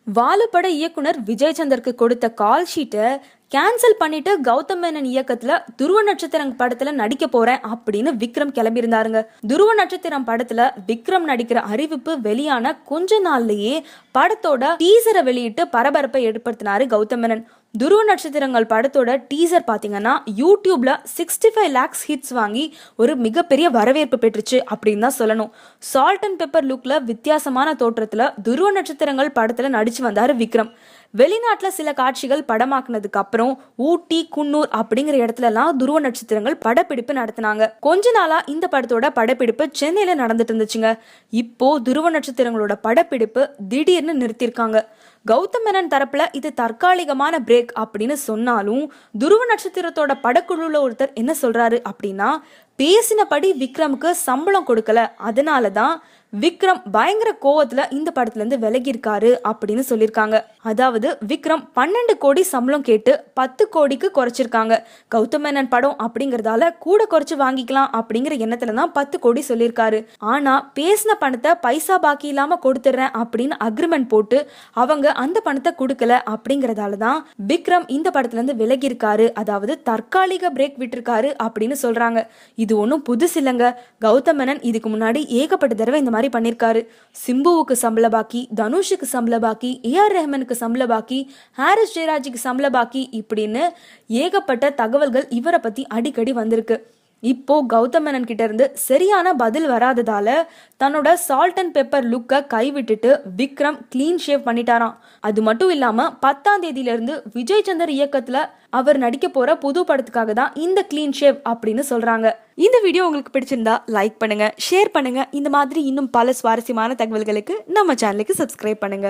வாலுப்பட இயக்குனர் விஜய் சந்தருக்கு கொடுத்த கால் ஷீட்டை கேன்சல் பண்ணிட்டு கௌதம் மேனன் இயக்கத்துல துருவ நட்சத்திரம் படத்துல நடிக்க போறேன் அப்படின்னு விக்ரம் கிளம்பியிருந்தாருங்க. துருவ நட்சத்திரம் படத்துல விக்ரம் நடிக்கிற அறிவிப்பு வெளியான கொஞ்ச நாள்லயே படத்தோட டீசரை வெளியிட்டு பரபரப்பை ஏற்படுத்தினாரு கௌதம் மேனன். துருவ நட்சத்திரங்கள் படத்தோட டீசர் பாத்தீங்கன்னா யூடியூப்ல 65 lakhs ஹிட்ஸ் வாங்கி ஒரு மிகப்பெரிய வரவேற்பு பெற்றுச்சு அப்படின்னு தான் சொல்லணும். சால்ட் அண்ட் பெப்பர் லுக்ல வித்தியாசமான தோற்றத்துல துருவ நட்சத்திரங்கள் படத்துல நடிச்சு வந்தாரு விக்ரம். வெளிநாட்டுல சில காட்சிகள் படமாக்குனதுக்கு அப்புறம் ஊட்டி, குன்னூர் அப்படிங்கிற இடத்துல எல்லாம் துருவ நட்சத்திரங்கள் படப்பிடிப்பு நடத்தினாங்க. கொஞ்ச நாளா இந்த படத்தோட படப்பிடிப்பு சென்னையில நடந்துட்டு இருந்துச்சுங்க. இப்போ துருவ நட்சத்திரங்களோட படப்பிடிப்பு திடீர்னு நிறுத்திருக்காங்க. கௌதம் மேனன் தரப்புல இது தற்காலிகமான பிரேக் அப்படின்னு சொன்னாலும் துருவ நட்சத்திரத்தோட படக்குழுல ஒருத்தர் என்ன சொல்றாரு அப்படின்னா, பேசினபடி விக்ரமுக்கு சம்பளம் கொடுக்கல, அதனாலதான் விக்ரம் பயங்கர கோவத்துல இந்த படத்துல இருந்து விலகி இருக்காரு அப்படின்னு சொல்லியிருக்காங்க. அதாவது விக்ரம் 12 கோடி சம்பளம் கேட்டு 10 கோடிக்கு குறைச்சிருக்காங்க. கௌதம் மேனன் படம் அப்படிங்கறதால கூட குறைச்சு வாங்கிக்கலாம் அப்படிங்கிற எண்ணத்துல தான் 10 கோடி சொல்லியிருக்காரு. ஆனா பேசின பணத்தை பைசா பாக்கி இல்லாம கொடுத்துறேன் அப்படின்னு அக்ரிமெண்ட் போட்டு அவங்க அந்த பணத்தை கொடுக்கல அப்படிங்கறதாலதான் விக்ரம் இந்த படத்துல இருந்து விலகி இருக்காரு, அதாவது தற்காலிக பிரேக் விட்டுருக்காரு அப்படின்னு சொல்றாங்க. இது ஒன்றும் புதுசு இல்லைங்க. கௌதம் மேனன் இதுக்கு முன்னாடி ஏகப்பட்ட தடவை இந்த மாதிரி பண்ணிருக்காரு. சிம்புவுக்கு சம்பள பாக்கி, தனுஷுக்கு சம்பள பாக்கி, ஏஆர் ரஹ்மானுக்கு சம்பள பாக்கி, ஹாரிஸ் ஜெயராஜுக்கு சம்பள பாக்கி இப்படின்னு ஏகப்பட்ட தகவல்கள் இவரை பத்தி அடிக்கடி வந்திருக்கு. இப்போ கௌதம் மேனன் கிட்ட இருந்து சரியான பதில் வராததால தன்னோட சால்ட் அண்ட் பெப்பர் லுக்கை கைவிட்டுட்டு விக்ரம் கிளீன் ஷேவ் பண்ணிட்டாராம். அது மட்டும் இல்லாம 10ஆம் தேதியில இருந்து விஜய் சந்தர் இயக்கத்துல அவர் நடிக்க போற புது படத்துக்காக தான் இந்த கிளீன் ஷேவ் அப்படின்னு சொல்றாங்க. இந்த வீடியோ உங்களுக்கு பிடிச்சிருந்தா லைக் பண்ணுங்க, ஷேர் பண்ணுங்க. இந்த மாதிரி இன்னும் பல சுவாரஸ்யமான தகவல்களுக்கு நம்ம சேனலுக்கு சப்ஸ்கிரைப் பண்ணுங்க.